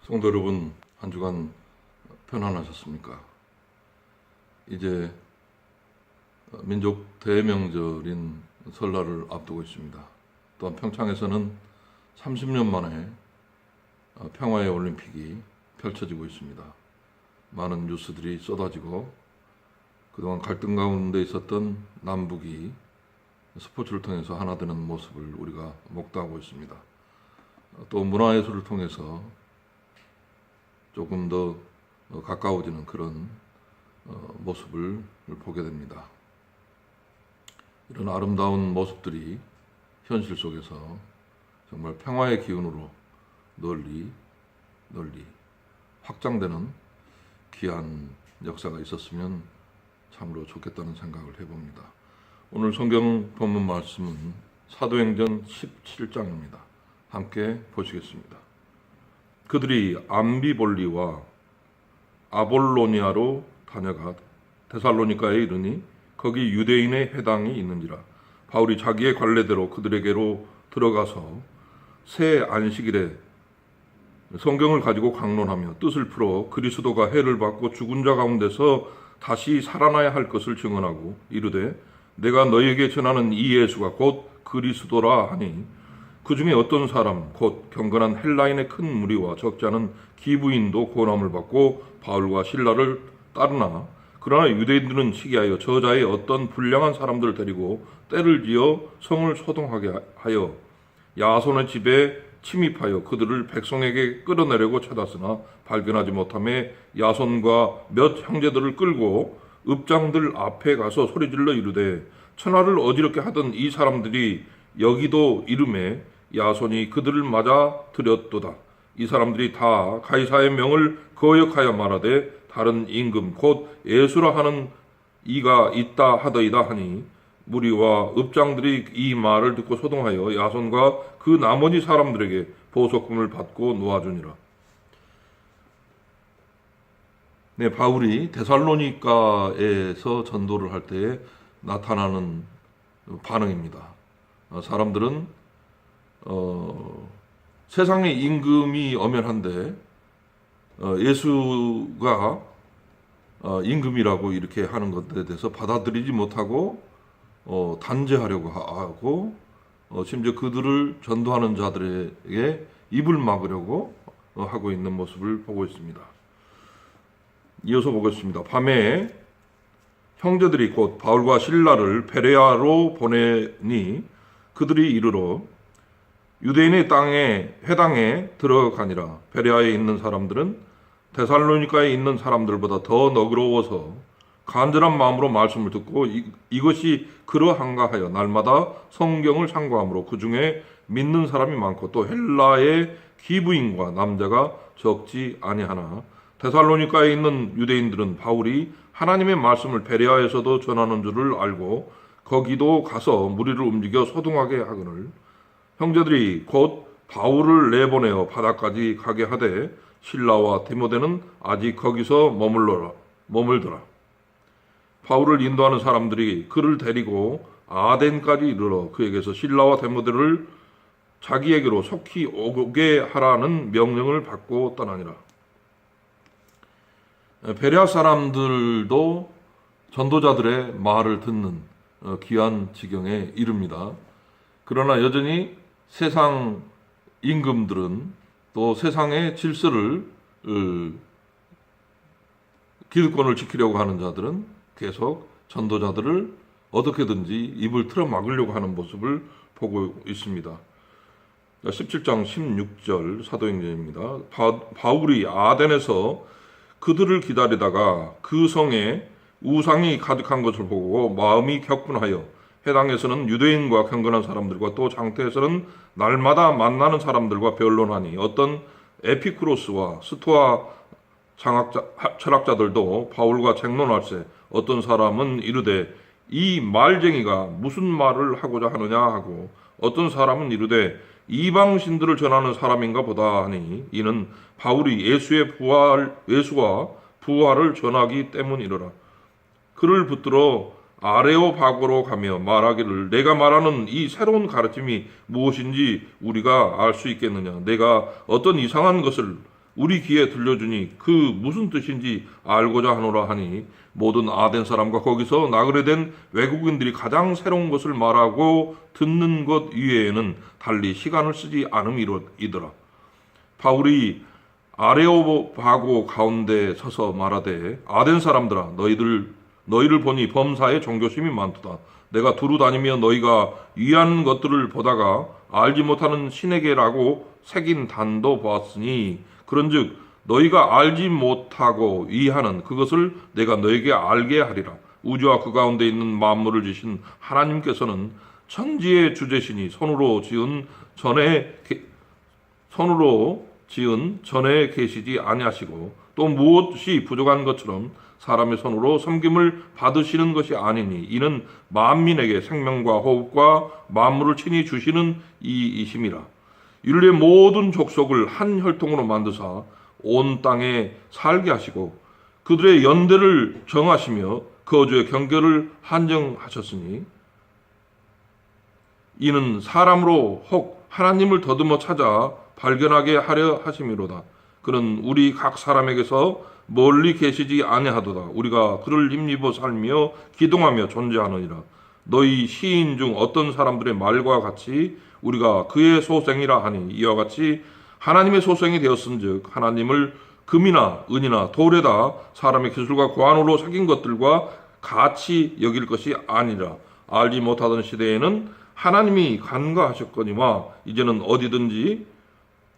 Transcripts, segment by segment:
성도 여러분, 한 주간 편안하셨습니까? 이제 민족 대명절인 설날을 앞두고 있습니다. 또한 평창에서는 30년 만에 평화의 올림픽이 펼쳐지고 있습니다. 많은 뉴스들이 쏟아지고 그동안 갈등 가운데 있었던 남북이 스포츠를 통해서 하나 되는 모습을 우리가 목도하고 있습니다. 또 문화예술을 통해서 조금 더 가까워지는 그런 모습을 보게 됩니다. 이런 아름다운 모습들이 현실 속에서 정말 평화의 기운으로 널리 확장되는 귀한 역사가 있었으면 참으로 좋겠다는 생각을 해봅니다. 오늘 성경 본문 말씀은 사도행전 17장입니다. 함께 보시겠습니다. 그들이 암비볼리와 아볼로니아로 다녀가 데살로니가에 이르니 거기 유대인의 회당이 있는지라. 바울이 자기의 관례대로 그들에게로 들어가서 새 안식일에 성경을 가지고 강론하며 뜻을 풀어 그리스도가 해를 받고 죽은 자 가운데서 다시 살아나야 할 것을 증언하고 이르되 내가 너희에게 전하는 이 예수가 곧 그리스도라 하니 그 중에 어떤 사람 곧 경건한 헬라인의 큰 무리와 적지 않은 기부인도 고난을 받고 바울과 실라를 따르나 그러나 유대인들은 시기하여 저자의 어떤 불량한 사람들을 데리고 때를 지어 성을 소동하게 하여 야손의 집에 침입하여 그들을 백성에게 끌어내려고 찾았으나 발견하지 못하매 야손과 몇 형제들을 끌고 읍장들 앞에 가서 소리질러 이르되 천하를 어지럽게 하던 이 사람들이 여기도 이름에 야손이 그들을 맞아 들였도다. 이 사람들이 다 가이사의 명을 거역하여 말하되 다른 임금 곧 예수라 하는 이가 있다 하더이다 하니 무리와 읍장들이 이 말을 듣고 소동하여 야손과 그 나머지 사람들에게 보석금을 받고 놓아주니라. 네, 바울이 데살로니가에서 전도를 할 때에 나타나는 반응입니다. 사람들은 세상의 임금이 엄연한데 예수가 임금이라고 이렇게 하는 것에 대해서 받아들이지 못하고 단죄하려고 하고 심지어 그들을 전도하는 자들에게 입을 막으려고 하고 있는 모습을 보고 있습니다. 이어서 보겠습니다. 밤에 형제들이 곧 바울과 실라를 베레아로 보내니 그들이 이르러 유대인의 회당에 들어가니라. 베레아에 있는 사람들은 데살로니가에 있는 사람들보다 더 너그러워서 간절한 마음으로 말씀을 듣고 이것이 그러한가 하여 날마다 성경을 상고하므로 그 중에 믿는 사람이 많고 또 헬라의 기부인과 남자가 적지 아니하나 데살로니가에 있는 유대인들은 바울이 하나님의 말씀을 베레아에서도 전하는 줄을 알고 거기도 가서 무리를 움직여 소동하게 하거늘 형제들이 곧 바울을 내보내어 바다까지 가게 하되 실라와 디모데는 아직 거기서 머물더라. 바울을 인도하는 사람들이 그를 데리고 아덴까지 이르러 그에게서 실라와 디모데를 자기에게로 속히 오게 하라는 명령을 받고 떠나니라. 베레아 사람들도 전도자들의 말을 듣는 귀한 지경에 이릅니다. 그러나 여전히 세상 임금들은 또 세상의 질서를 기득권을 지키려고 하는 자들은 계속 전도자들을 어떻게든지 입을 틀어 막으려고 하는 모습을 보고 있습니다. 17장 16절 사도행전입니다. 바울이 아덴에서 그들을 기다리다가 그 성에 우상이 가득한 것을 보고 마음이 격분하여 해당에서는 유대인과 경건한 사람들과 또 장태에서는 날마다 만나는 사람들과 변론하니 어떤 에피쿠로스와 스토아 철학자들도 바울과 쟁론할세 어떤 사람은 이르되 이 말쟁이가 무슨 말을 하고자 하느냐 하고 어떤 사람은 이르되 이방 신들을 전하는 사람인가 보다 하니 이는 바울이 예수와 부활을 전하기 때문이로라. 그를 붙들어 아레오바고로 가며 말하기를 내가 말하는 이 새로운 가르침이 무엇인지 우리가 알 수 있겠느냐. 내가 어떤 이상한 것을 우리 귀에 들려주니 그 무슨 뜻인지 알고자 하노라 하니 모든 아덴 사람과 거기서 나그네된 외국인들이 가장 새로운 것을 말하고 듣는 것 이외에는 달리 시간을 쓰지 않음이더라. 바울이 아레오바고 가운데 서서 말하되 아덴 사람들아 너희를 보니 범사에 종교심이 많도다. 내가 두루 다니며 너희가 위한 것들을 보다가 알지 못하는 신에게라고 새긴 단도 보았으니 그런즉 너희가 알지 못하고 위하는 그것을 내가 너에게 알게 하리라. 우주와 그 가운데 있는 만물을 지신 하나님께서는 천지의 주제시니 손으로 지은 전에 계시지 아니하시고 또 무엇이 부족한 것처럼 사람의 손으로 섬김을 받으시는 것이 아니니 이는 만민에게 생명과 호흡과 만물을 친히 주시는 이이심이라. 이를 모든 족속을 한 혈통으로 만드사 온 땅에 살게 하시고 그들의 연대를 정하시며 거주의 경계를 한정하셨으니 이는 사람으로 혹 하나님을 더듬어 찾아 발견하게 하려 하심이로다. 그는 우리 각 사람에게서 멀리 계시지 아니하도다. 우리가 그를 힘입어 살며 기동하며 존재하느니라. 너희 시인 중 어떤 사람들의 말과 같이 우리가 그의 소생이라 하니 이와 같이 하나님의 소생이 되었은즉 하나님을 금이나 은이나 돌에다 사람의 기술과 관으로 새긴 것들과 같이 여길 것이 아니라 알지 못하던 시대에는 하나님이 간과하셨거니와 이제는 어디든지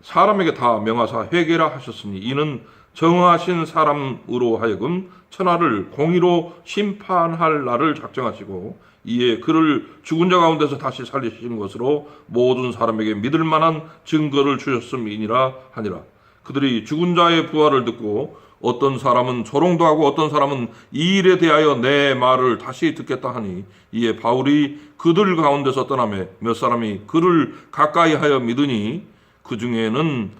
사람에게 다 명하사 회개라 하셨으니 이는 정하신 사람으로 하여금 천하를 공의로 심판할 날을 작정하시고 이에 그를 죽은 자 가운데서 다시 살리신 것으로 모든 사람에게 믿을 만한 증거를 주셨음이니라 하니라. 그들이 죽은 자의 부활을 듣고 어떤 사람은 조롱도 하고 어떤 사람은 이 일에 대하여 내 말을 다시 듣겠다 하니 이에 바울이 그들 가운데서 떠나매 몇 사람이 그를 가까이 하여 믿으니 그 중에는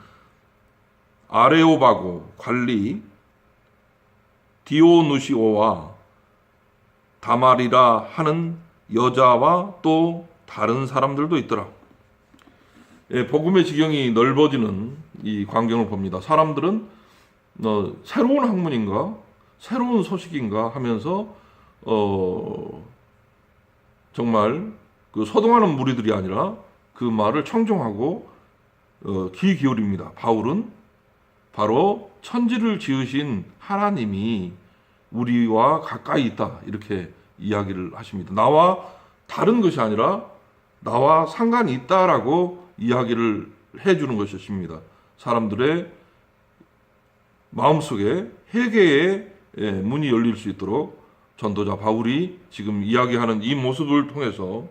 아레오바고 관리 디오누시오와 다말이라 하는 여자와 또 다른 사람들도 있더라. 복음의 지경이 넓어지는 이 광경을 봅니다. 사람들은 새로운 학문인가 새로운 소식인가 하면서 정말 그 소동하는 무리들이 아니라 그 말을 청종하고 귀 기울입니다. 바울은 바로 천지를 지으신 하나님이 우리와 가까이 있다 이렇게 이야기를 하십니다. 나와 다른 것이 아니라 나와 상관이 있다라고 이야기를 해주는 것이십니다. 사람들의 마음속에 회개의 문이 열릴 수 있도록 전도자 바울이 지금 이야기하는 이 모습을 통해서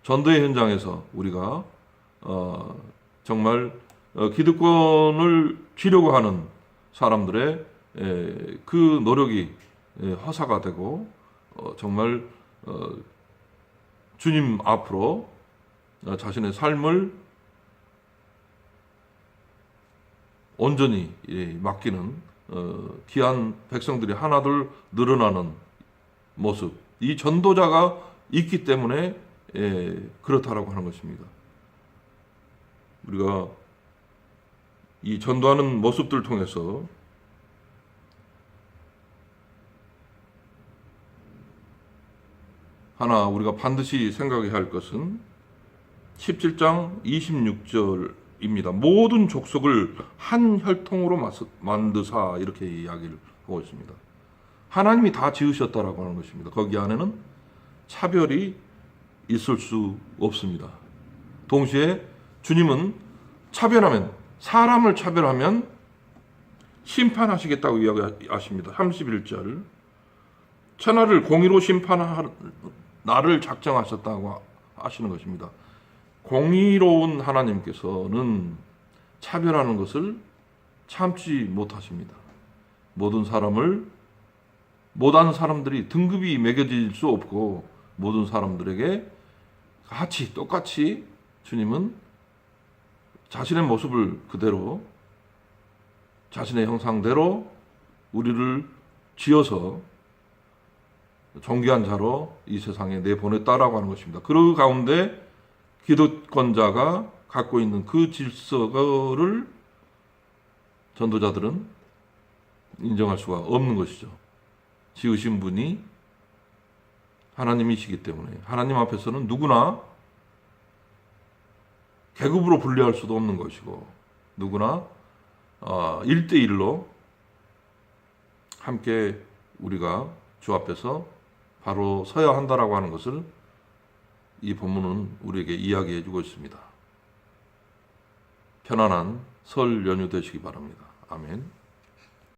전도의 현장에서 우리가 정말 기득권을 쥐려고 하는 사람들의 그 노력이 허사가 되고 정말 주님 앞으로 자신의 삶을 온전히 맡기는 귀한 백성들이 하나둘 늘어나는 모습, 이 전도자가 있기 때문에 그렇다라고 하는 것입니다. 우리가 이 전도하는 모습들 통해서 하나 우리가 반드시 생각해야 할 것은 17장 26절입니다. 모든 족속을 한 혈통으로 만드사 이렇게 이야기를 하고 있습니다. 하나님이 다 지으셨다라고 하는 것입니다. 거기 안에는 차별이 있을 수 없습니다. 동시에 주님은 사람을 차별하면 심판하시겠다고 이야기하십니다. 31절 천하를 공의로 심판할 날을 작정하셨다고 하시는 것입니다. 공의로운 하나님께서는 차별하는 것을 참지 못하십니다. 모든 사람들이 등급이 매겨질 수 없고 모든 사람들에게 똑같이 주님은 자신의 모습을 그대로 자신의 형상대로 우리를 지어서 존귀한 자로 이 세상에 내보냈다라고 하는 것입니다. 그 가운데 기득권자가 갖고 있는 그 질서를 전도자들은 인정할 수가 없는 것이죠. 지으신 분이 하나님이시기 때문에 하나님 앞에서는 누구나 계급으로 분리할 수도 없는 것이고 누구나 1대1로 함께 우리가 주 앞에서 바로 서야 한다라고 하는 것을 이 본문은 우리에게 이야기해 주고 있습니다. 편안한 설 연휴 되시기 바랍니다. 아멘.